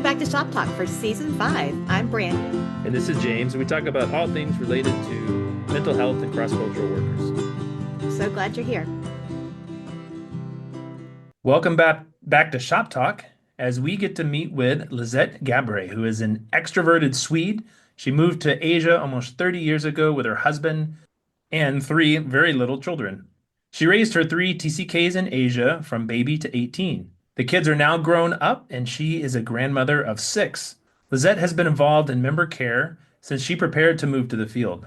back to Shop Talk for Season 5. I'm Brandi. And this is James, and we talk about all things related to mental health and cross-cultural workers. So glad you're here. Welcome back to Shop Talk, as we get to meet with Lisette Gabre, who is an extroverted Swede. She moved to Asia almost 30 years ago with her husband and 3 very little children. She raised her 3 TCKs in Asia from baby to 18. The kids are now grown up, and she is a grandmother of 6. Lisette has been involved in member care since she prepared to move to the field.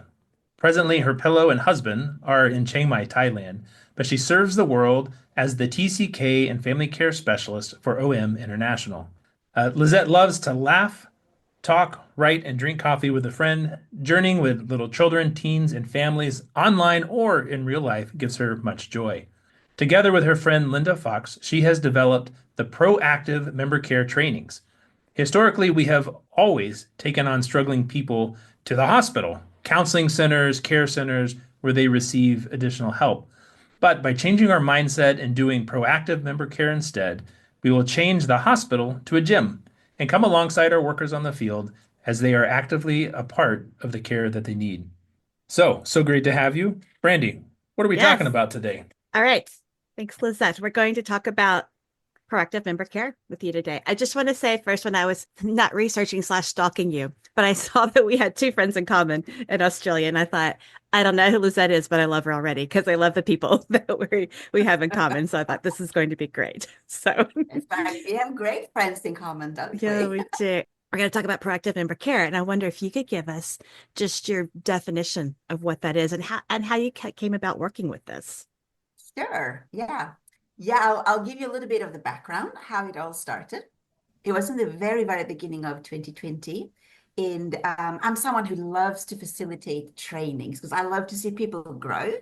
Presently, her pillow and husband are in Chiang Mai, Thailand, but she serves the world as the TCK and family care specialist for OM International. Lisette loves to laugh, talk, write, and drink coffee with a friend. Journeying with little children, teens, and families online or in real life gives her much joy. Together with her friend Linda Fox, she has developed the proactive member care trainings. Historically, we have always taken on struggling people to the hospital, counseling centers, care centers, where they receive additional help. But by changing our mindset and doing proactive member care instead, we will change the hospital to a gym and come alongside our workers on the field as they are actively a part of the care that they need. So great to have you. Brandi, what are we Yes. talking about today? All right. Thanks, Lisette. We're going to talk about proactive member care with you today. I just want to say first, when I was not researching/stalking you, but I saw that we had 2 friends in common in Australia, and I thought, I don't know who Lisette is, but I love her already because I love the people that we have in common. So I thought this is going to be great. So In fact, we have great friends in common, don't we? yeah, we do. We're going to talk about proactive member care, and I wonder if you could give us just your definition of what that is and how you came about working with this. Sure. I'll give you a little bit of the background, how it all started. It was in the very, very beginning of 2020. And I'm someone who loves to facilitate trainings because I love to see people grow.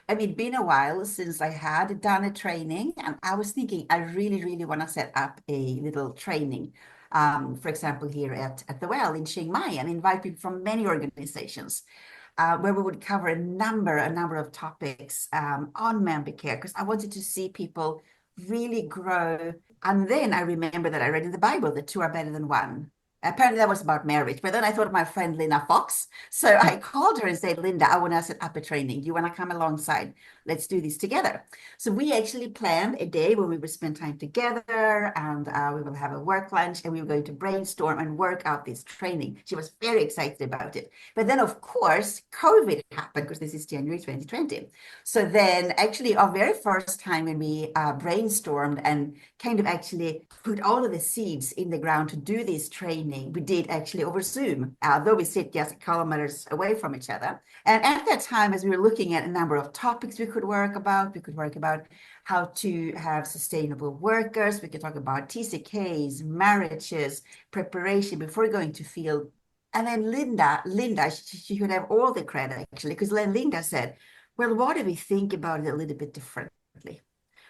I mean, it's been a while since I had done a training, and I was thinking I really, really want to set up a little training. For example, here at the Well in Chiang Mai, and invite people from many organizations. Where we would cover a number of topics on member care, because I wanted to see people really grow. And then I remember that I read in the Bible that 2 are better than 1. Apparently that was about marriage, but then I thought of my friend Linda Fox. So I called her and said, Linda, I want to set up a training. Do you want to come alongside? Let's do this together. So we actually planned a day where we would spend time together, and we will have a work lunch, and we were going to brainstorm and work out this training. She was very excited about it. But then, of course, COVID happened, because this is January 2020. So then actually our very first time when we brainstormed and kind of actually put all of the seeds in the ground to do this training, we did actually over Zoom, though we sit just kilometers away from each other. And at that time, as we were looking at a number of topics we could work about how to have sustainable workers. We could talk about TCKs, marriages, preparation before going to field. And then Linda, she could have all the credit actually, because then Linda said, well, what if we think about it a little bit differently?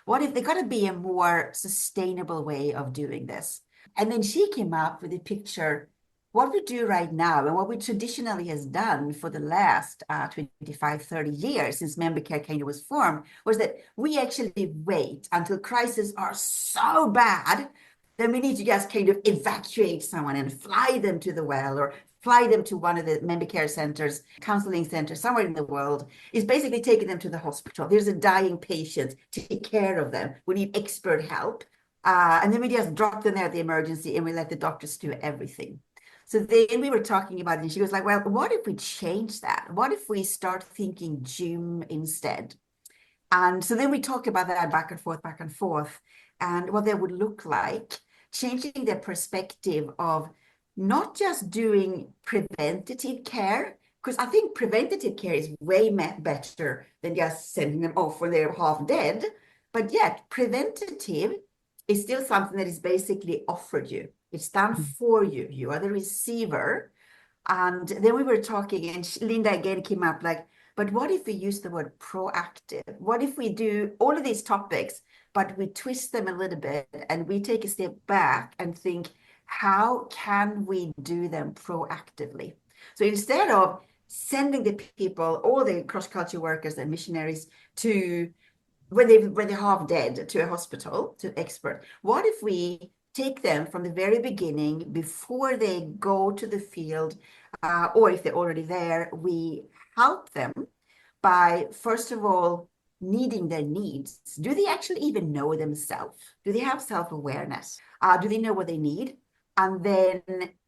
What if there got to be a more sustainable way of doing this? And then she came up with a picture. What we do right now and what we traditionally has done for the last 25, 30 years since member care kind of was formed was that we actually wait until crises are so bad then we need to just kind of evacuate someone and fly them to the Well or fly them to one of the member care centers, counseling centers somewhere in the world, is basically taking them to the hospital. There's a dying patient, take care of them. We need expert help. And then we just drop them there at the emergency and we let the doctors do everything. So then we were talking about it and she was like, well, what if we change that? What if we start thinking gym instead? And so then we talked about that back and forth, and what that would look like, changing the perspective of not just doing preventative care, because I think preventative care is way better than just sending them off when they're half dead. But yet, preventative is still something that is basically offered you. It's done for you. You are the receiver. And then we were talking, and Linda again came up like, but what if we use the word proactive? What if we do all of these topics, but we twist them a little bit and we take a step back and think, how can we do them proactively? So instead of sending the people, all the cross-culture workers and missionaries to when they're half dead to a hospital, to expert, what if we take them from the very beginning before they go to the field, or if they're already there, we help them by, first of all, needing their needs. Do they actually even know themselves? Do they have self-awareness? Do they know what they need? And then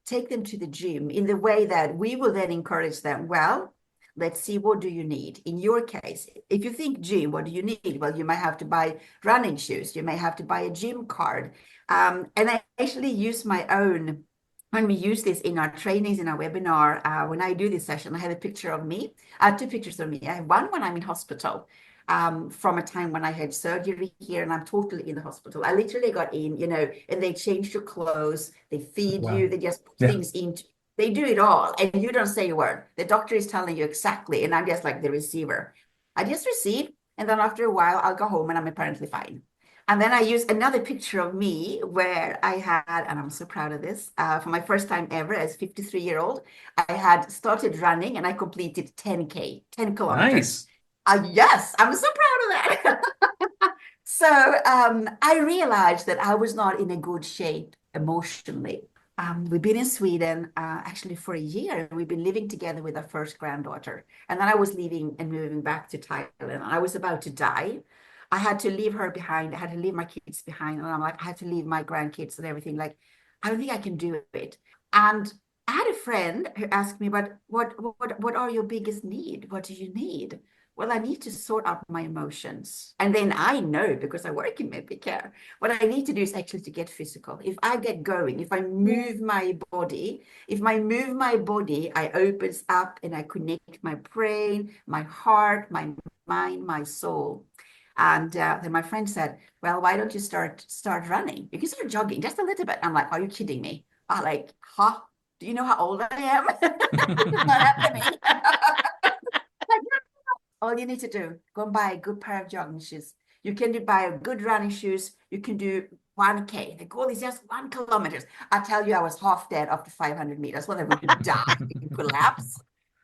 take them to the gym in the way that we will then encourage them. Well, let's see, what do you need? In your case, if you think gym, what do you need? Well, you might have to buy running shoes. You may have to buy a gym card. And I actually use my own, when we use this in our trainings, in our webinar, when I do this session, I have a picture of me, two pictures of me. I have one when I'm in hospital, from a time when I had surgery here, and I'm totally in the hospital. I literally got in, and they change your clothes, they feed Wow. you, they just put Yeah. things into, they do it all, and you don't say a word. The doctor is telling you exactly, and I'm just like the receiver. I just receive, and then after a while, I'll go home and I'm apparently fine. And then I use another picture of me where I had, and I'm so proud of this, for my first time ever as 53-year-old, I had started running and I completed 10K, 10 kilometers. Nice. Yes, I'm so proud of that. So I realized that I was not in a good shape emotionally. We've been in Sweden actually for a year. We've been living together with our first granddaughter. And then I was leaving and moving back to Thailand. I was about to die. I had to leave her behind. I had to leave my kids behind. And I'm like, I had to leave my grandkids and everything. Like, I don't think I can do it. And I had a friend who asked me, but what are your biggest need? What do you need? Well, I need to sort out my emotions. And then I know, because I work in memory care, what I need to do is actually to get physical. If I get going, if I move my body, I opens up and I connect my brain, my heart, my mind, my soul. And then my friend said, well, why don't you start running? You can start jogging just a little bit. I'm like, are you kidding me? I'm like, huh? Do you know how old I am? It's not happening. All you need to do, go and buy a good pair of jogging shoes. You can buy a good running shoes. You can do 1K. The goal is just 1 kilometer. I tell you, I was half dead after 500 meters. Well, I would die, collapse.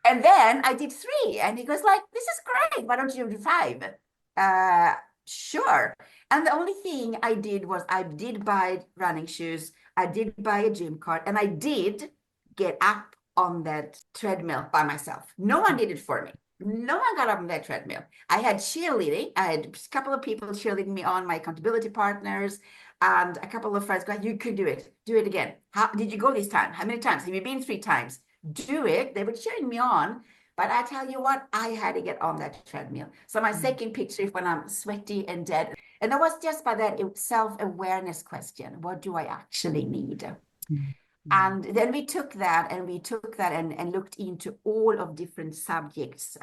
And then I did 3. And he goes like, this is great. Why don't you do 5? Sure. And the only thing I did was I did buy running shoes. I did buy a gym card. And I did get up on that treadmill by myself. No one did it for me. No one got up on that treadmill. I had cheerleading. I had a couple of people cheerleading me on, my accountability partners, and a couple of friends going, you could do it. Do it again. How did you go this time? How many times? Have you been 3 times? Do it. They were cheering me on. But I tell you what, I had to get on that treadmill. So my second picture is when I'm sweaty and dead. And that was just by that self-awareness question. What do I actually need? And then we took that and looked into all of different subjects.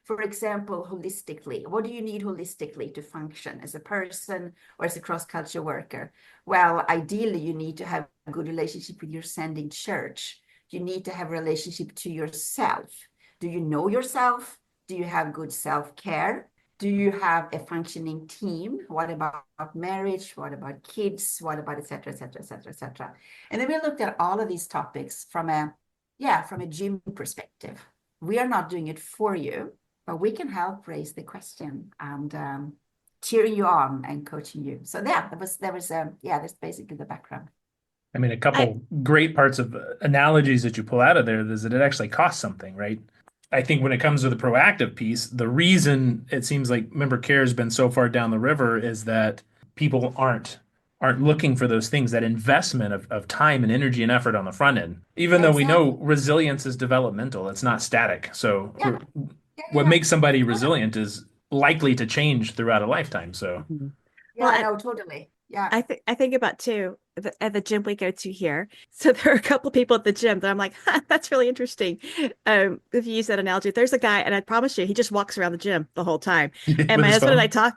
For example, holistically, what do you need holistically to function as a person or as a cross-culture worker? Well, ideally, you need to have a good relationship with your sending church. You need to have a relationship to yourself. Do you know yourself? Do you have good self-care? Do you have a functioning team? What about marriage? What about kids? What about et cetera, et cetera, et cetera, et cetera? And then we looked at all of these topics from a gym perspective. We are not doing it for you, but we can help raise the question and cheering you on and coaching you. So that's basically the background. I mean, a couple great parts of analogies that you pull out of there is that it actually costs something, right? I think when it comes to the proactive piece, the reason it seems like member care has been so far down the river is that people aren't looking for those things, that investment of time and energy and effort on the front end. Even though we know resilience is developmental, it's not static. So what makes somebody resilient is likely to change throughout a lifetime. So no, totally. Yeah. I think about too at the gym we go to here. So there are a couple of people at the gym that I'm like, that's really interesting. If you use that analogy, there's a guy, and I promise you, he just walks around the gym the whole time. And my husband and I talk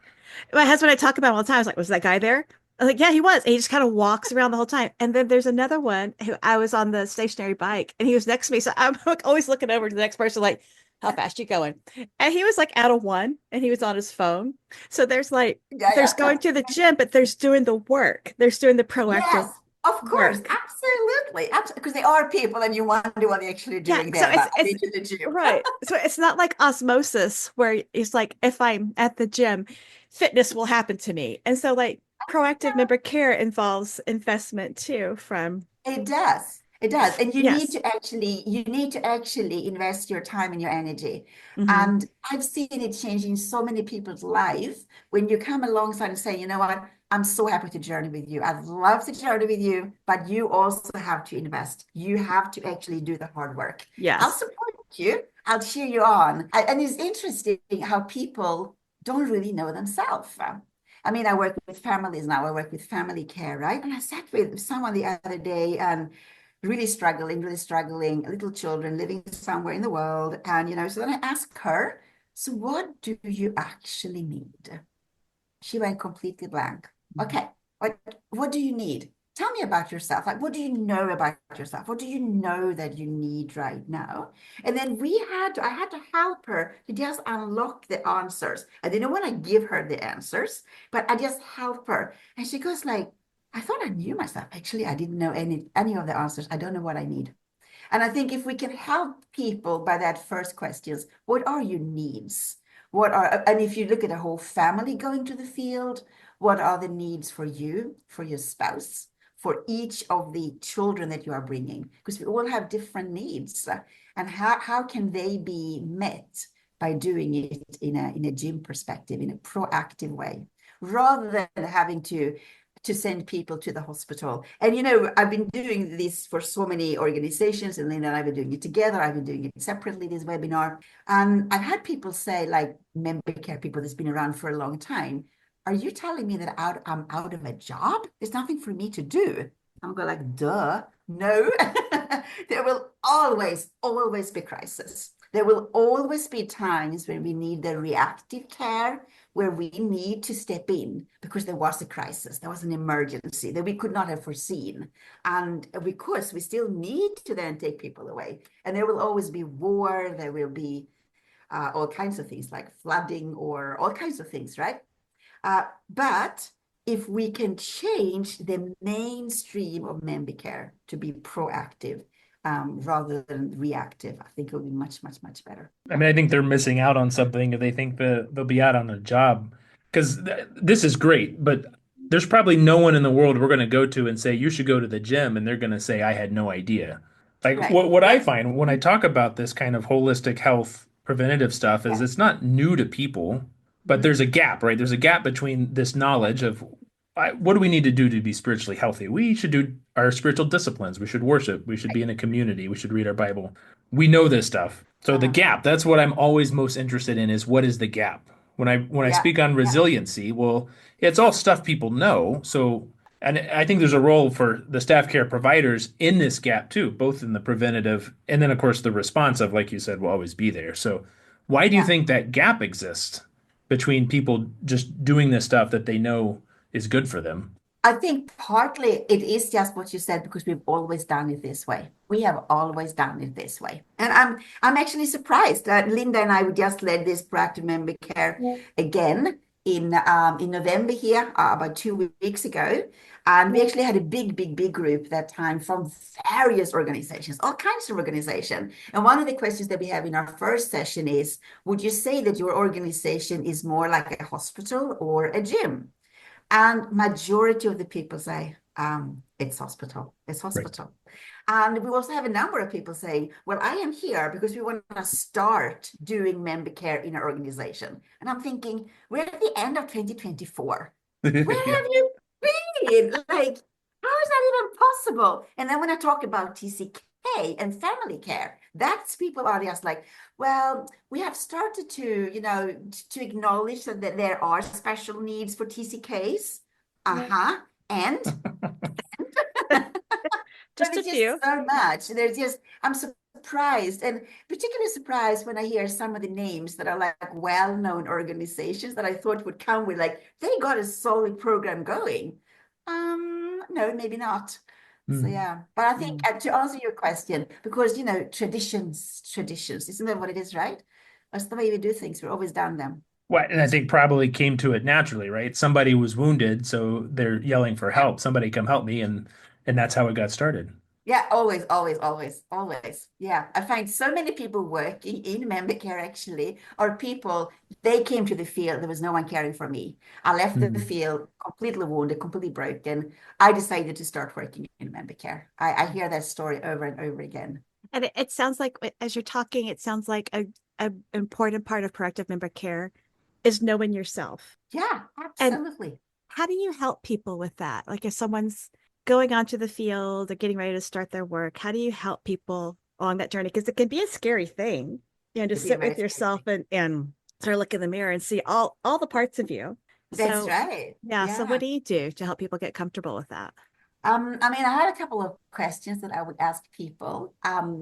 about him all the time. I was like, was that guy there? I was like, yeah, he was. And he just kind of walks around the whole time. And then there's another one who I was on the stationary bike, and he was next to me. So I'm like always looking over to the next person, like, how fast you going? And he was like out of 1 and he was on his phone. So there's like, there's going to the gym, but there's doing the work. There's doing the proactive. Yes, of course. Work. Absolutely. Because they are people and you wonder what they're actually doing there. So it's the gym. Right. So it's not like osmosis where it's like, if I'm at the gym, fitness will happen to me. And so like, proactive member care involves investment too from It does. It does. And yes. you need to actually invest your time and your energy. Hmm. And I've seen it changing so many people's life when you come alongside and say, you know what, I'm so happy to journey with you. I'd love to journey with you, but you also have to invest. You have to actually do the hard work. I'll Yes. support you. I'll cheer you on. And it's interesting how people don't really know themselves. I mean, I work with families now. I work with family care, right? And I sat with someone the other day and really struggling, little children living somewhere in the world. And, so then I asked her, so what do you actually need? She went completely blank. Okay, what do you need? Tell me about yourself. Like, what do you know about yourself? What do you know that you need right now? And then I had to help her to just unlock the answers. I didn't want to give her the answers, but I just help her. And she goes like, I thought I knew myself. Actually, I didn't know any of the answers. I don't know what I need. And I think if we can help people by that first questions, what are your needs? And if you look at a whole family going to the field, what are the needs for you, for your spouse, for each of the children that you are bringing? Because we all have different needs. And how can they be met by doing it in a gym perspective, in a proactive way, rather than having to send people to the hospital. And I've been doing this for so many organizations, and Linda and I've been doing it together. I've been doing it separately, this webinar. And I've had people say, like member care people that's been around for a long time, are you telling me that I'm out of a job? There's nothing for me to do. I'm going like, duh, no. There will always be crisis. There will always be times when we need the reactive care, where we need to step in because there was a crisis, there was an emergency that we could not have foreseen. And because we still need to then take people away. And there will always be war, there will be all kinds of things like flooding or all kinds of things, right? But if we can change the mainstream of member care to be proactive rather than reactive, I think it will be much, much, much better. I mean, I think they're missing out on something if they think that they'll be out on a job. Because this is great, but there's probably no one in the world we're going to go to and say, you should go to the gym, and they're going to say, I had no idea. Like Right. what I Yeah. find when I talk about this kind of holistic health preventative stuff is Yeah. it's not new to people, but Mhm. there's a gap, right? There's a gap between this knowledge of what do we need to do to be spiritually healthy? We should do our spiritual disciplines. We should worship. We should be Right. in a community. We should read our Bible. We know this stuff. So the Uh-huh. gap, that's what I'm always most interested in is what is the gap? When I Yeah. speak on Yeah. resiliency, well, it's all stuff people know. So and I think there's a role for the staff care providers in this gap too, both in the preventative and then of course the responsive, like you said, will always be there. So why do you Yeah. think that gap exists between people just doing this stuff that they know is good for them? I think partly it is just what you said because we've always done it this way. We have always done it this way. And I'm actually surprised that Linda and I we just led this proactive member care again in November here, about 2 weeks ago. And we actually had a big group that time from various organizations, all kinds of organizations. And one of the questions that we have in our first session is, would you say that your organization is more like a hospital or a gym? And majority of the people say, it's hospital, it's Right. hospital. And we also have a number of people saying, well, I am here because we want to start doing member care in our organization. And I'm thinking, we're at the end of 2024. Where Yeah. have you been? Like, how is that even possible? And then when I talk about TCK and family care, that's people are just like, well, we have started to acknowledge that there are special needs for TCKs. Uh-huh. And Just a it's just few. so much. I'm surprised, and particularly surprised when I hear some of the names that are like well-known organizations that I thought would come with like, they got a solid program going. No, maybe not. So Mm. yeah, but I think Mm. to answer your question, because traditions, isn't that what it is, right? That's the way we do things. We've always done them. What, and I think probably came to it naturally, right? Somebody was wounded, so they're yelling for Yeah. help. Somebody come help me, and that's how it got started. Yeah, always, always, always, always. Yeah, I find so many people working in member care actually, or people, they came to the field, there was no one caring for me. I left the Mhm. field completely wounded, completely broken. I decided to start working in member care. I hear that story over and over again. And it sounds like as you're talking, it sounds like a important part of proactive member care is knowing yourself. Yeah, And absolutely. how do you help people with that? Like if someone's going onto the field or getting ready to start their work, how do you help people along that journey? Because it can be a scary thing, to It'd be a sit very with scary yourself thing. and sort of look in the mirror and see all the parts of you. That's So right. yeah, so what Yeah. do you do to help people get comfortable with that? I mean, I had a couple of questions that I would ask people.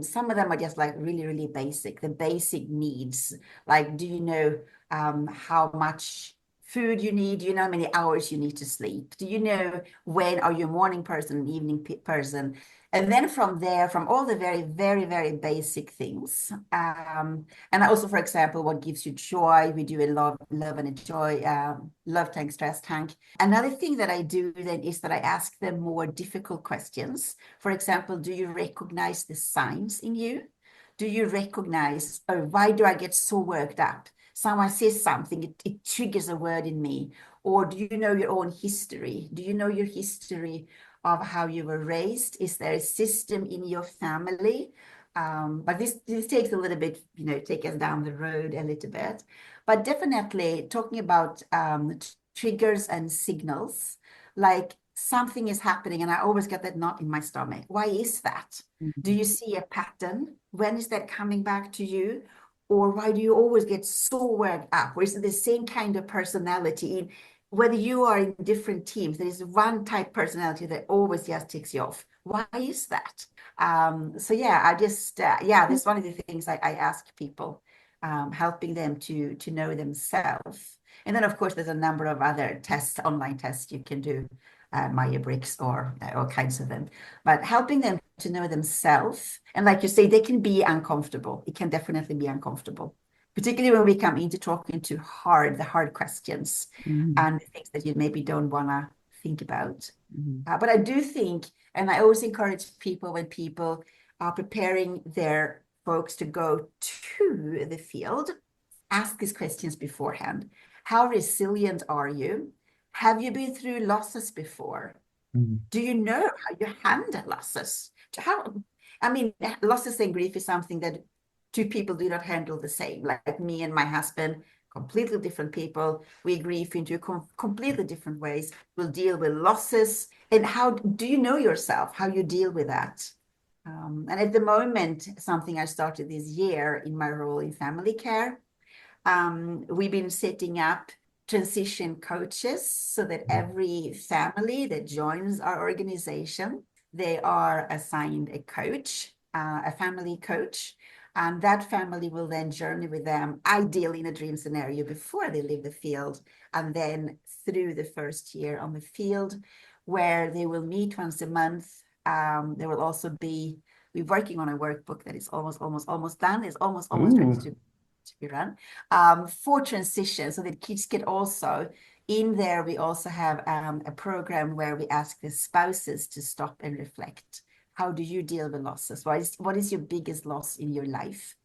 Some of them are just like really, really basic, the basic needs. Like, do you know how much food you need? Do you know how many hours you need to sleep? Do you know when are you a morning person, an evening person? And then from there, from all the very, very, very basic things, and also, for example, what gives you joy? We do a love and a joy, love tank, stress tank. Another thing that I do then is that I ask them more difficult questions. For example, do you recognize the signs in you? Do you recognize, oh, why do I get so worked up? Someone says something, it triggers a word in me. Or do you know your own history? Do you know your history of how you were raised? Is there a system in your family? But this takes a little bit, take us down the road a little bit. But definitely talking about triggers and signals, like something is happening, and I always get that knot in my stomach. Why is that? Do Mhm. you see a pattern? When is that coming back to you? Or why do you always get so worked up? Or is it the same kind of personality in whether you are in different teams? There is one type personality that always just ticks you off. Why is that? So yeah, I just yeah, that's one of the things I ask people, helping them to know themselves. And then of course there's a number of other tests, online tests you can do, Myers-Briggs or all kinds of them, but helping them to know themselves. And like you say, they can be uncomfortable. It can definitely be uncomfortable, particularly when we come into talking to the hard questions Mhm. and things that you maybe don't want to think about. Mhm. But I do think, and I always encourage people when people are preparing their folks to go to the field, ask these questions beforehand. How resilient are you? Have you been through losses before? Mhm. Do you know how you handle losses? How, I mean, losses and grief is something that two people do not handle the same. Like me and my husband, completely different people. We grieve into completely different ways. We'll deal with losses. And how do you know yourself, how you deal with that? And at the moment, something I started this year in my role in family care, we've been setting up transition coaches so that every family that joins our organization, they are assigned a coach, a family coach, and that family will then journey with them, ideally in a dream scenario before they leave the field, and then through the first year on the field, where they will meet once a month. There will also be, we're working on a workbook that is almost done. It's almost ready Ooh. to be run, for transition, so that kids can also, in there, we also have a program where we ask the spouses to stop and reflect. How do you deal with losses? What is your biggest loss in your life?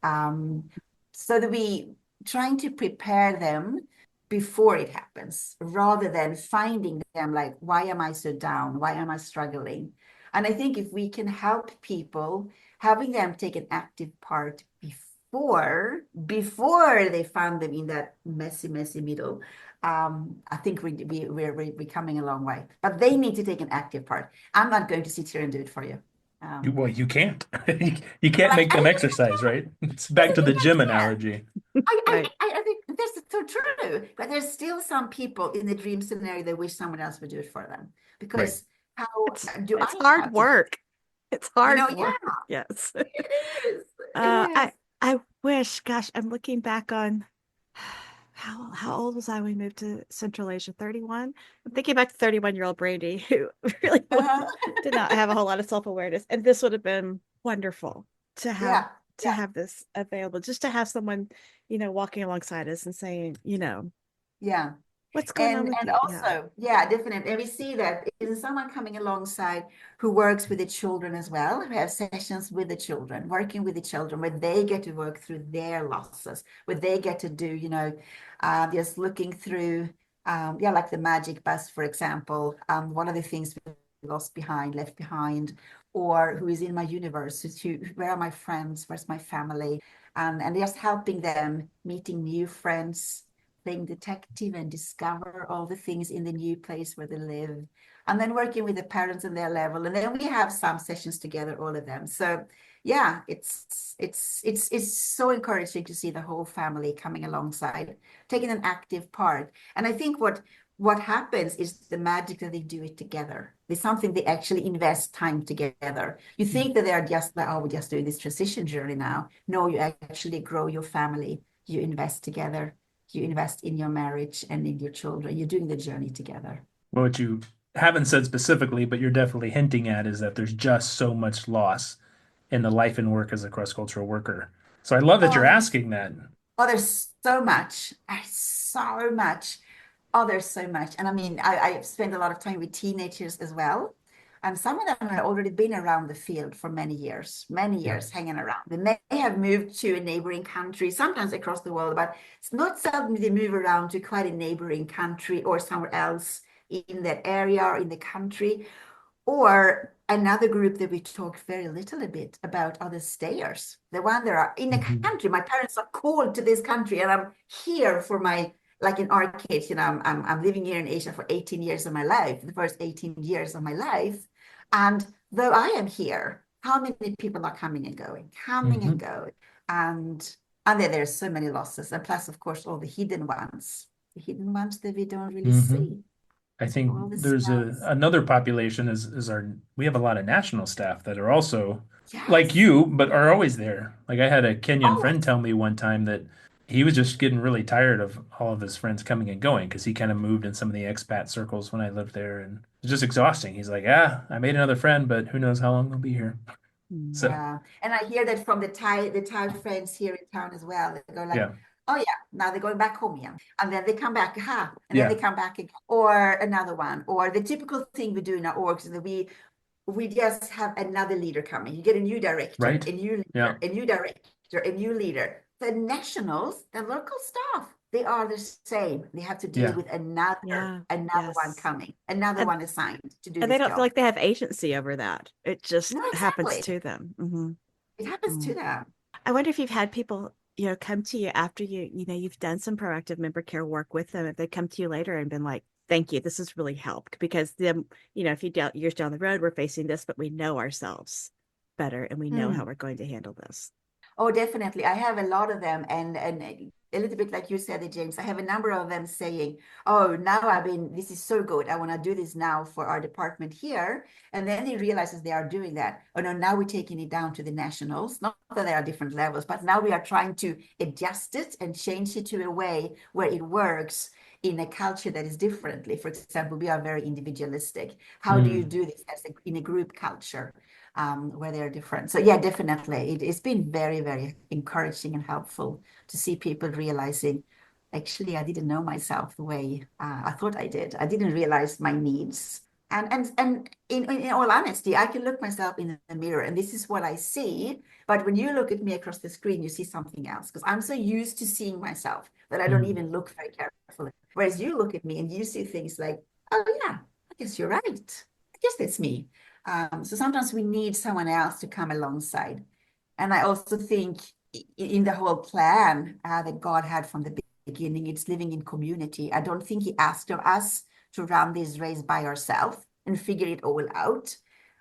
Um, so that we trying to prepare them before it happens, rather than finding them like, why am I so down? Why am I struggling? And I think if we can help people, having them take an active part before they found them in that messy middle, I think we're coming a long way. But they need to take an active part. I'm not going to sit here and do it for you. Um, Well, you can't. You can't like make I them think exercise, right? It's I back to think the I gym can. analogy. Right. I think that's so true. But there's still some people in the dream scenario that wish someone else would do it for them. Right. Because how do It's I know how hard to do work. It's hard Yeah, work. Yes. it is. It Uh, I is. I wish, gosh, I'm looking back on how old was I when we moved to Central Asia? 31. I'm thinking back to 31-year-old Brandi, who really Uh-huh. did not have a whole lot of self-awareness. And this would have been wonderful to have Yeah, to yeah, have this available, just to have someone, walking alongside us and saying, yeah. What's going on And with and you? Yeah. also, yeah, definitely. And we see that in someone coming alongside who works with the children as well, who have sessions with the children, working with the children, where they get to work through their losses, where they get to do, just looking through, yeah, like the magic bus, for example. One of the things we lost behind, left behind, or who is in my universe, where are my friends, where's my family, and just helping them meeting new friends, playing detective and discover all the things in the new place where they live, and then working with the parents on their level. And then we have some sessions together, all of them. So yeah, it's so encouraging to see the whole family coming alongside, taking an active part. And I think what happens is the magic that they do it together. It's something they actually invest time together. You think that they are just like, oh, we're just doing this transition journey now. No, you actually grow your family. You invest together. You invest in your marriage and in your children. You're doing the journey together. What you haven't said specifically, but you're definitely hinting at, is that there's just so much loss in the life and work as a cross-cultural worker. So I love that you're Oh, asking that. oh, there's so much. There's so much. Oh, there's so much. And I mean, I spend a lot of time with teenagers as well. And some of them have already been around the field for many Yeah. years hanging around. They may have moved to a neighboring country, sometimes across the world, but it's not seldom they move around to quite a neighboring country or somewhere else in that area or in the country. Or another group that we talk very little a bit about are the stayers, the one that are in the Mhm. country. My parents are called to this country, and I'm here for my, like in our case, I'm living here in Asia for 18 years of my life, the first 18 years of my life. And though I am here, how many people are coming and going, coming and Mhm. going? And and then there's so many losses. And plus, of course, all the hidden ones that we don't really Mhm. see, I think all the there's smells. another population is our we have a lot of national staff that are also like Yes. you, but are always there. Like I had a Kenyan Oh, friend tell me one time that he was just getting really tired of all of his friends coming and going because he kind of moved in some of the expat circles when I lived there, and it's just exhausting. He's like, "Yeah, I made another friend, but who knows how long they'll be here." Mm. So, yeah. And I hear that from the Thai friends here in town as well. They go like, yeah. oh yeah, now they're going back home, yeah. And then they come back, and then they Yeah. come back again. Or another one. Or the typical thing we do in our orgs is that we just have another leader coming. You get a new director, Right? a new Yeah. leader, a new director, a new leader. The nationals, the local staff, they are the same. They have to deal Yeah. with another Yeah. another one Yes. coming, another And one assigned to do and they this don't feel job. like they have agency over that. It just No, happens exactly. to them. Hmm. It happens to Mm. them. I wonder if you've had people, come to you after you've done some proactive member care work with them, if they come to you later and been like, thank you, this has really helped because if you down years down the road, we're facing this, but we know ourselves better and we know how Hmm. we're going to handle this. Oh, definitely. I have a lot of them, and a little bit like you said, James. I have a number of them saying, "Oh, now this is so good. I want to do this now for our department here." And then they realizes they are doing that. Oh no, now we're taking it down to the nationals. Not that there are different levels, but now we are trying to adjust it and change it to a way where it works in a culture that is differently. For example, we are very individualistic. How do you Mm. do this in a group culture? Where they're different. So yeah, definitely. It's been very, very encouraging and helpful to see people realizing, actually, I didn't know myself the way I thought I did. I didn't realize my needs. And in all honesty, I can look myself in the mirror and this is what I see. But when you look at me across the screen, you see something else because I'm so used to seeing myself that I don't Mm. even look very carefully. Whereas you look at me and you see things like, oh yeah, I guess you're right. I guess that's me. So sometimes we need someone else to come alongside. And I also think in the whole plan that God had from the beginning, it's living in community. I don't think He asked of us to run this race by ourselves and figure it all out.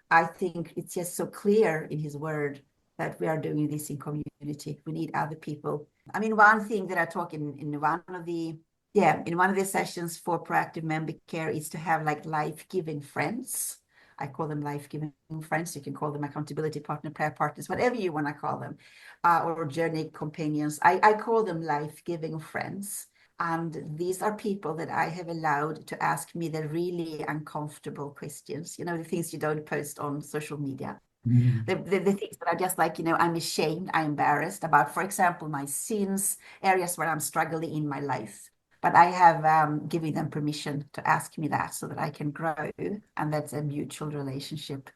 I think it's just so clear in His word that we are doing this in community. We need other people. I mean, one thing that I talk in one of the in one of the sessions for proactive member care is to have like life-giving friends. I call them life-giving friends. You can call them accountability partner, prayer partners, whatever you want to call them, or journey companions. I call them life-giving friends. And these are people that I have allowed to ask me the really uncomfortable questions, the things you don't post on social media. Mm. The things that are just like, I'm ashamed, I'm embarrassed about, for example, my sins, areas where I'm struggling in my life. But I have given them permission to ask me that so that I can grow, and that's a mutual relationship.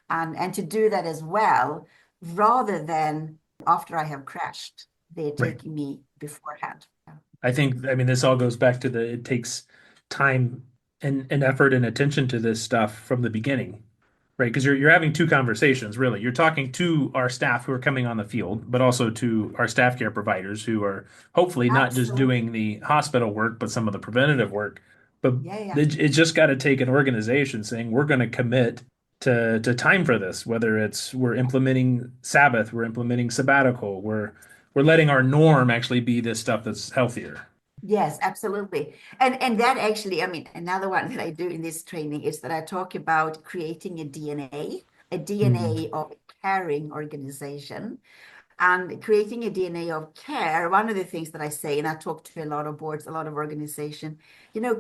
And to do that as well, rather than after I have crashed, they're Right. taking me beforehand. I think, I mean, this all goes back to it takes time and effort and attention to this stuff from the beginning, right? Because you're having two conversations, really. You're talking to our staff who are coming on the field, but also to our staff care providers who are hopefully not just Absolutely. doing the hospital work, but some of the preventative work. But Yeah, yeah. it's just got to take an organization saying we're going to commit to time for this, whether it's we're implementing Sabbath, we're implementing sabbatical, we're letting our norm actually be this stuff that's healthier. Yes, absolutely. And that actually, I mean, another one that I do in this training is that I talk about creating a Mm. DNA of a caring organization. And creating a DNA of care, one of the things that I say, and I talk to a lot of boards, a lot of organization,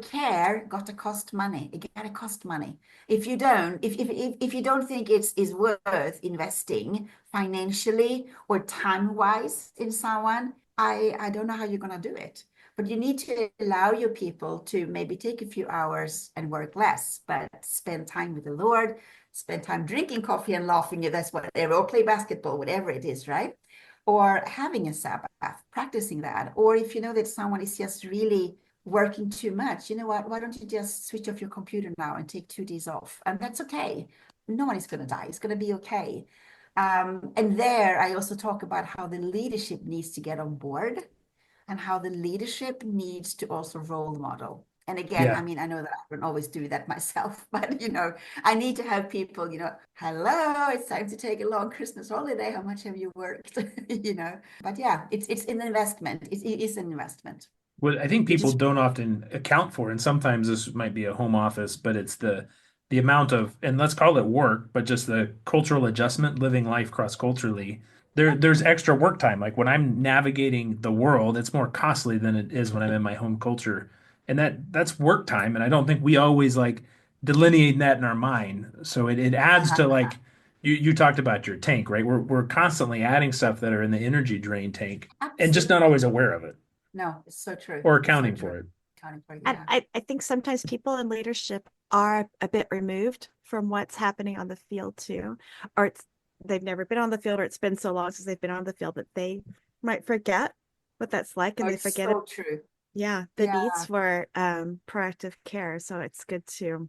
care got to cost money. It got to cost money. If you don't think it's is worth investing financially or time-wise in someone, I don't know how you're gonna do it. But you need to allow your people to maybe take a few hours and work less, but spend time with the Lord, spend time drinking coffee and laughing if that's whatever, or play basketball, whatever it is, right? Or having a Sabbath, practicing that. Or if you know that someone is just really working too much, you know what? Why don't you just switch off your computer now and take 2 days off? And that's okay. No one is going to die. It's going to be okay. And there, I also talk about how the leadership needs to get on board and how the leadership needs to also role model. And again, I Yeah. mean, I know that I don't always do that myself, but I need to have people, hello, it's time to take a long Christmas holiday. How much have you worked? But yeah, it's an investment. It is an investment. What I think Which people is don't often account for, and sometimes this might be a home office, but it's the amount of, and let's call it work, but just the cultural adjustment, living life cross-culturally. There's extra work time. Like when I'm navigating the world, it's more costly than it is when I'm in my home culture. And that's work time. And I don't think we always like delineate that in our mind. So it adds to like you talked about your tank, right? We're constantly adding stuff that are in the energy drain tank and just not absolutely. always aware of it No, it's so true. or It's so accounting true. for it. Accounting for it, And yeah. I think sometimes people in leadership are a bit removed from what's happening on the field too, or they've never been on the field, or it's been so long since they've been on the field that they might forget what that's like, Oh, and they it's forget, so true. yeah, the Yeah. needs for proactive care. So it's good to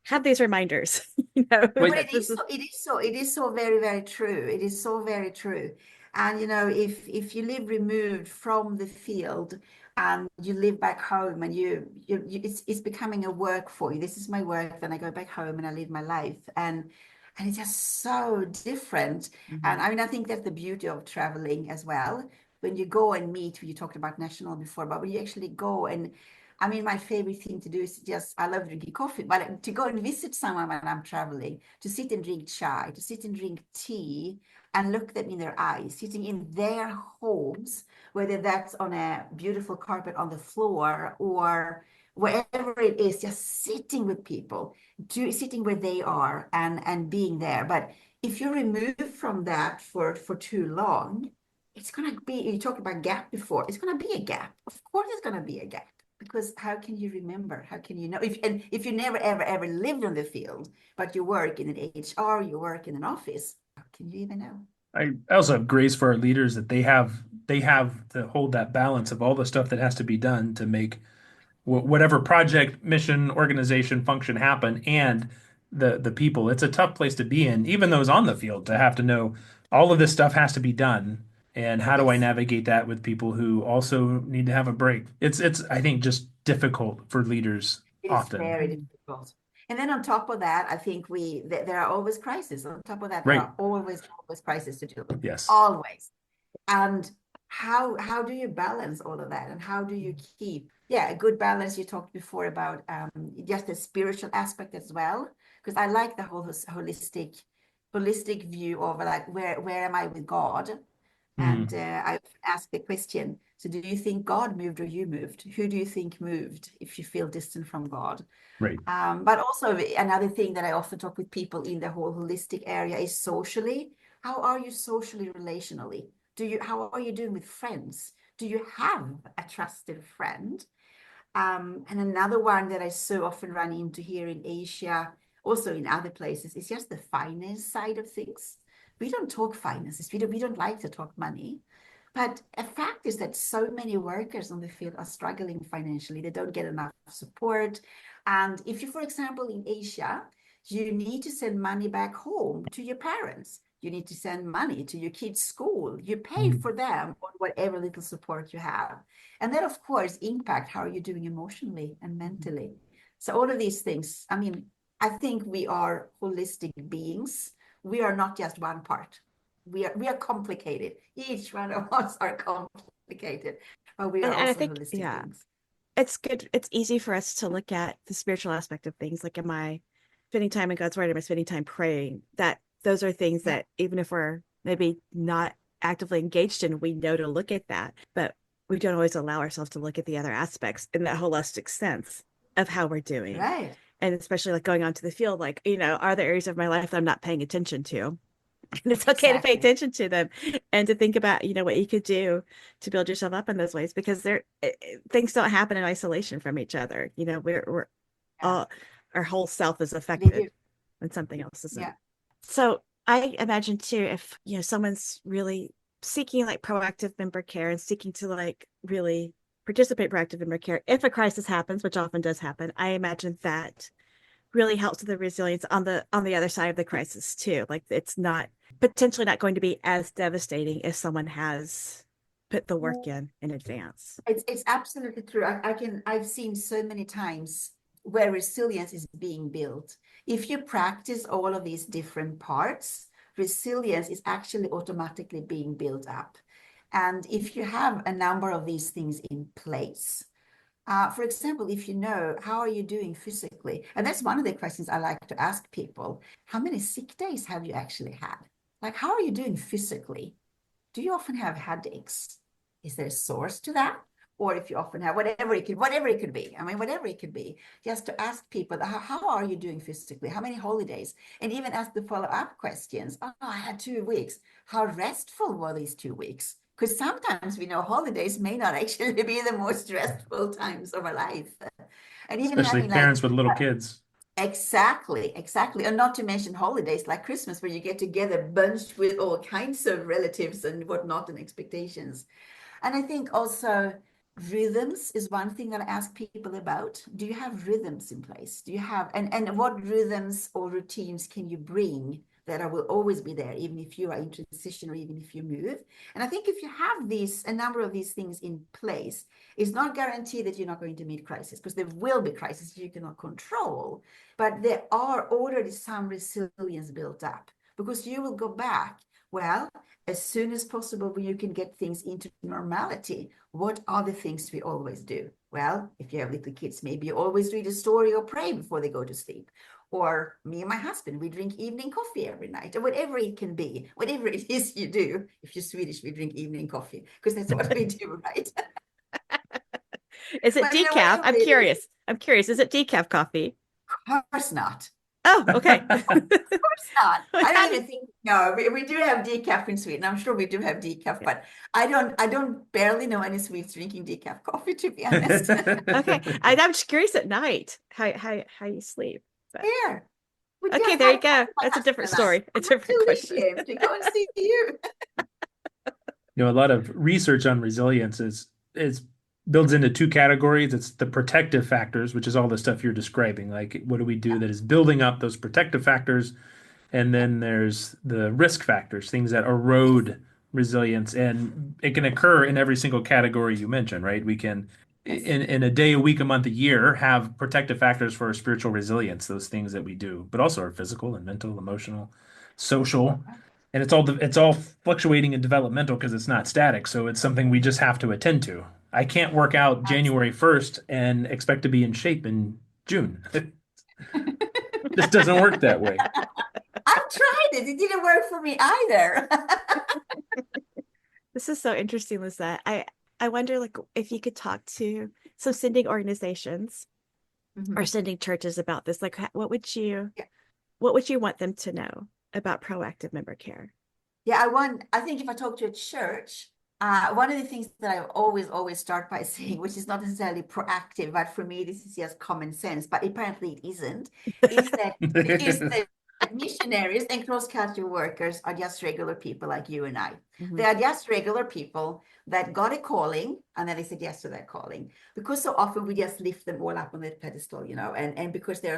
have these reminders, Wait, But that this is it is so very, very true. It is so very true. And if you live removed from the field and you live back home and it's becoming a work for you. This is my work, then I go back home and I live my life. And it's just so different. And Mhm. I mean, I think that's the beauty of traveling as well. When you go and meet, you talked about national before, but when you actually go and I mean, my favorite thing to do is just, I love drinking coffee, but to go and visit someone when I'm traveling, to sit and drink chai, to sit and drink tea and look them in their eyes, sitting in their homes, whether that's on a beautiful carpet on the floor or wherever it is, just sitting with people, sitting where they are and being there. But if you're removed from that for too long, it's going to be, you talked about gap before, it's going to be a gap. Of course, it's going to be a gap because how can you remember? How can you know? If you never ever lived on the field, but you work in an HR, you work in an office, how can you even know? I also have grace for our leaders that they have to hold that balance of all the stuff that has to be done to make whatever project, mission, organization, function happen, and the people. It's a tough place to be in, even those on the field, to have to know all of this stuff has to be done. And how do I Yes, navigate that with people who also need to have a break? It's I think just difficult for leaders it is often. very difficult. And then on top of that, I think there are always crises. On top of that, there Right. are always crises to deal with. Yes. Always. And how do you balance all of that? And how do you keep, yeah, a good balance? You talked before about just the spiritual aspect as well, because I like the whole holistic view of like where am I with God? And Mm, I asked the question, so do you think God moved or you moved? Who do you think moved if you feel distant from God? right. But also another thing that I often talk with people in the whole holistic area is socially. How are you socially, relationally? How are you doing with friends? Do you have a trusted friend? And another one that I so often run into here in Asia, also in other places, is just the finance side of things. We don't talk finances. We don't like to talk money. But a fact is that so many workers on the field are struggling financially. They don't get enough support. And if you, for example, in Asia, you need to send money back home to your parents. You need to send money to your kids' school. You pay Mm. for them on whatever little support you have. And that, of course, impact how you're doing emotionally and mentally. So all of these things, I mean, I think we are holistic beings. We are not just one part. We are complicated. Each one of us are complicated, but we are And I also think, holistic yeah, beings. it's good. It's easy for us to look at the spiritual aspect of things. Like, am I spending time in God's word? Am I spending time praying? That those are things Yeah, that even if we're maybe not actively engaged in, we know to look at that, but we don't always allow ourselves to look at the other aspects in that holistic sense of how we're doing. right. And especially like going onto the field, like, are there areas of my life that I'm not paying attention to? And it's okay to pay Exactly. attention to them and to think about, what you could do to build yourself up in those ways, because things don't happen in isolation from each other. We're Yeah, all, our whole self is they do. affected when something else isn't. Yeah. So I imagine too, if, someone's really seeking like proactive member care and seeking to like really participate proactive member care, if a crisis happens, which often does happen, I imagine that really helps with the resilience on the other side of the crisis too. Like, it's not potentially not going to be as devastating if someone has put the work in advance. It's absolutely true. I've seen so many times where resilience is being built. If you practice all of these different parts, resilience is actually automatically being built up. And if you have a number of these things in place, for example, if you know, how are you doing physically? And that's one of the questions I like to ask people. How many sick days have you actually had? Like, how are you doing physically? Do you often have headaches? Is there a source to that? Or if you often have whatever it could be. I mean, whatever it could be, just to ask people, how are you doing physically? How many holidays? And even ask the follow-up questions. Oh, I had 2 weeks. How restful were these 2 weeks? Because sometimes we know holidays may not actually be the most restful times of our life. And even Especially having like parents with little kids. exactly, exactly. And not to mention holidays like Christmas, where you get together bunched with all kinds of relatives and whatnot and expectations. And I think also rhythms is one thing that I ask people about. Do you have rhythms in place? Do you have, and what rhythms or routines can you bring that will always be there, even if you are in transition or even if you move? And I think if you have a number of these things in place, it's not guaranteed that you're not going to meet crisis, because there will be crises you cannot control, but there are already some resilience built up, because you will go back, well, as soon as possible when you can get things into normality. What are the things we always do? Well, if you have little kids, maybe you always read a story or pray before they go to sleep. Or me and my husband, we drink evening coffee every night, or whatever it can be, whatever it is you do. If you're Swedish, we drink evening coffee because that's what we do, right? Is it But you know, decaf? whatever I'm it is, curious. I'm curious. Is it decaf coffee? of course not. Oh, okay. Course not. I How don't do even think, no, we do have decaf in Sweden. I'm sure we do have decaf, but I don't barely know any Swedes drinking decaf coffee, to be honest. Okay. I'm just curious at night how you sleep. But Here, we okay, just there had you a party, go. my That's a husband different and I. story. A I had different to leave question. him to go and see you. A lot of research on resilience is builds into two categories. It's the protective factors, which is all the stuff you're describing. Like, what do we do that is building up those protective factors? And then there's the risk factors, things that Yes, erode resilience, and it can occur in every single category you mentioned, right? We can, yes. in a day, a week, a month, a year, have protective factors for our spiritual resilience, those things that we do, but also our physical and mental, emotional, social, and it's all fluctuating and developmental because it's not static. So it's something we just have to attend to. I can't work out January Absolutely. 1st and expect to be in shape in June. It just doesn't work that way. I've tried it. It didn't work for me either. This is so interesting, Lisette. I wonder like if you could talk to some sending organizations or Mhm. sending churches about this. Like, what would you Yeah. want them to know about proactive member care? Yeah, I think if I talk to a church, One of the things that I always start by saying, which is not necessarily proactive, but for me, this is just common sense, but apparently it isn't, is that missionaries and cross-cultural workers are just regular people like you and I. Mhm. They are just regular people that got a calling and then they said yes to that calling. Because so often we just lift them all up on the pedestal, and because we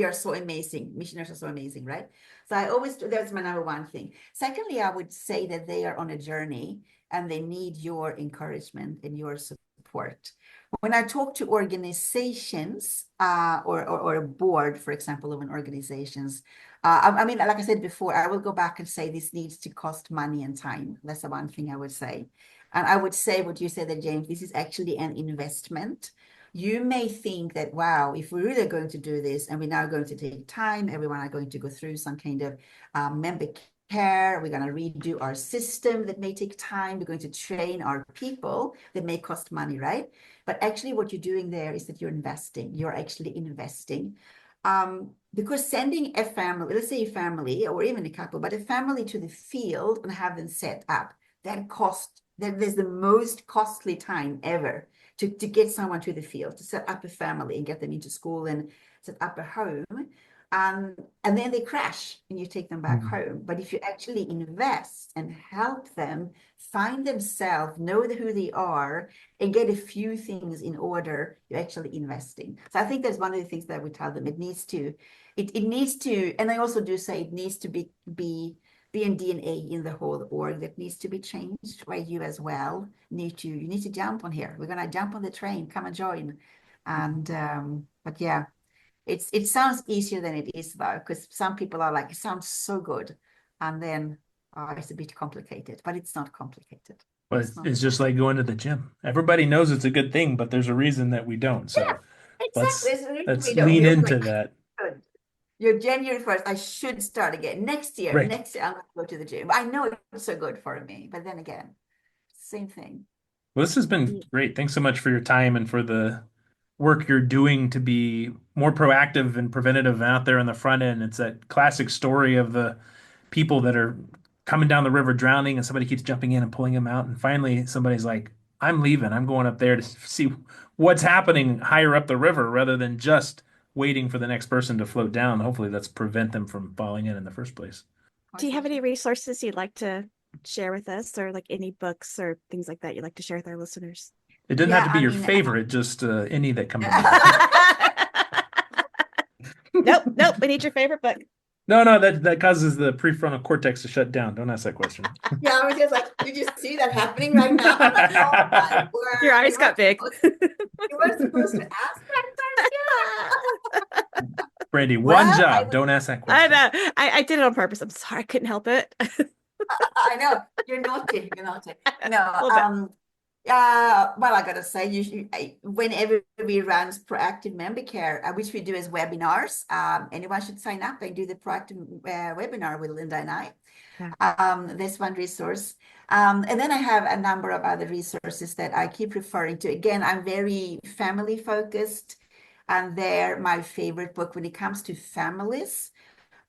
are so amazing. Missionaries are so amazing, right? So that's my number one thing. Secondly, I would say that they are on a journey and they need your encouragement and your support. When I talk to organizations or a board, for example, of an organizations, I mean, like I said before, I will go back and say this needs to cost money and time. That's the one thing I would say. And I would say what you said, that James, this is actually an investment. You may think that, wow, if we're really going to do this and we're now going to take time, everyone are going to go through some kind of member care, we're going to redo our system that may take time, we're going to train our people that may cost money, right? But actually what you're doing there is that you're actually investing. Because sending a family, let's say a family or even a couple, but a family to the field and have them set up, there's the most costly time ever to get someone to the field, to set up a family and get them into school and set up a home. And then they crash and you take them back home. But if you actually invest and help them find themselves, know who they are, and get a few things in order, you're actually investing. So I think that's one of the things that we tell them. It needs to, and I also do say it needs to be in DNA in the whole org that needs to be changed, where you as well you need to jump on here. We're gonna jump on the train, come and join. And but yeah. It sounds easier than it is though, because some people are like, it sounds so good. And then it's a bit complicated, but it's not complicated. Well, It's not it's just like going to the gym. Everybody knows it's a good thing, but there's a reason that we don't. So exactly. let's It's really, let's we don't. lean You're into like, that. good. You're January 1st. I should start again. Next year, Right. I'm going to go to the gym. I know it's so good for me, but then again, same thing. Well, this has been great. Thanks so much for your time and for the work you're doing to be more proactive and preventative and out there on the front end. It's that classic story of the people that are coming down the river drowning and somebody keeps jumping in and pulling them out. And finally, somebody's like, I'm leaving. I'm going up there to see what's happening higher up the river rather than just waiting for the next person to float down. Hopefully, that's prevent them from falling in the first place. Do you have any resources you'd like to share with us, or like any books or things like that you'd like to share with our listeners? It doesn't have Yeah, to be I your mean, favorite, just any that come to mind. Nope. We need your favorite book. No, that causes the prefrontal cortex to shut down. Don't ask that question. yeah, I was just like, did you see that happening right now? I'm like, oh my word. Your eyes got big. You weren't supposed to ask that question. Brandi, one Well, job. Don't ask that I question. know. I did it on purpose. I'm sorry. I couldn't help it. I know you're naughty. You're naughty. No, A little bit. well, I gotta say, whenever we run proactive member care, which we do as webinars, anyone should sign up and do the proactive webinar with Linda and I. Yeah. There's one resource. And then I have a number of other resources that I keep referring to. Again, I'm very family focused, and they're my favorite book when it comes to families.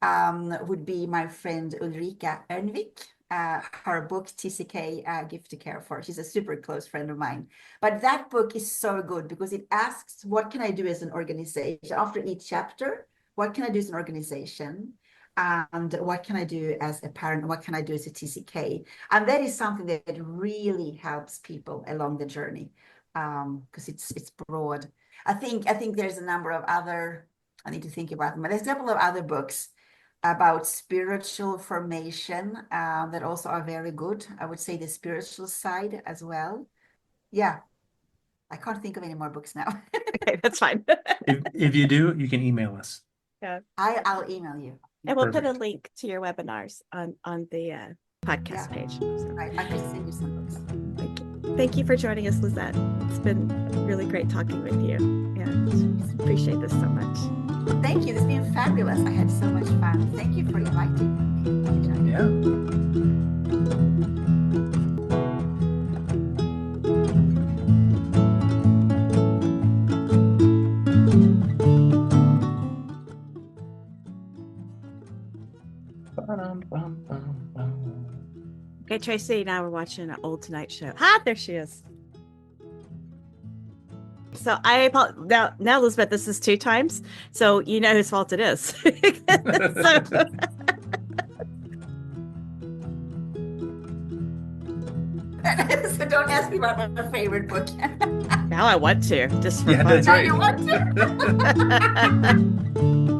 Would be my friend Ulrika Ernvik. Her book TCK, Gift to Care For. She's a super close friend of mine. But that book is so good because it asks, what can I do as an organization? After each chapter, what can I do as an organization? And what can I do as a parent? What can I do as a TCK? And that is something that really helps people along the journey, because it's broad. I think there's a number of other, I need to think about them, but there's a couple of other books about spiritual formation that also are very good. I would say the spiritual side as well. Yeah, I can't think of any more books now. Okay, that's fine. If you do, you can email us. Yeah. I'll email you. And we'll put a Perfect. link to your webinars on the podcast Yeah. page. So, Right, I can send you some books. thank you for joining us, Lisette. It's been really great talking with you. And appreciate this so much. Thank you. This has been fabulous. I had so much fun. Thank you for inviting me. Yeah. Hey, Tracy, now we're watching an old Tonight Show. Ah, there she is. So now, Elizabeth, this is 2 times, so you know whose fault it is. So, So don't ask me about my favorite book. now I want to, just for Yeah, fun. that's Now right. you want to.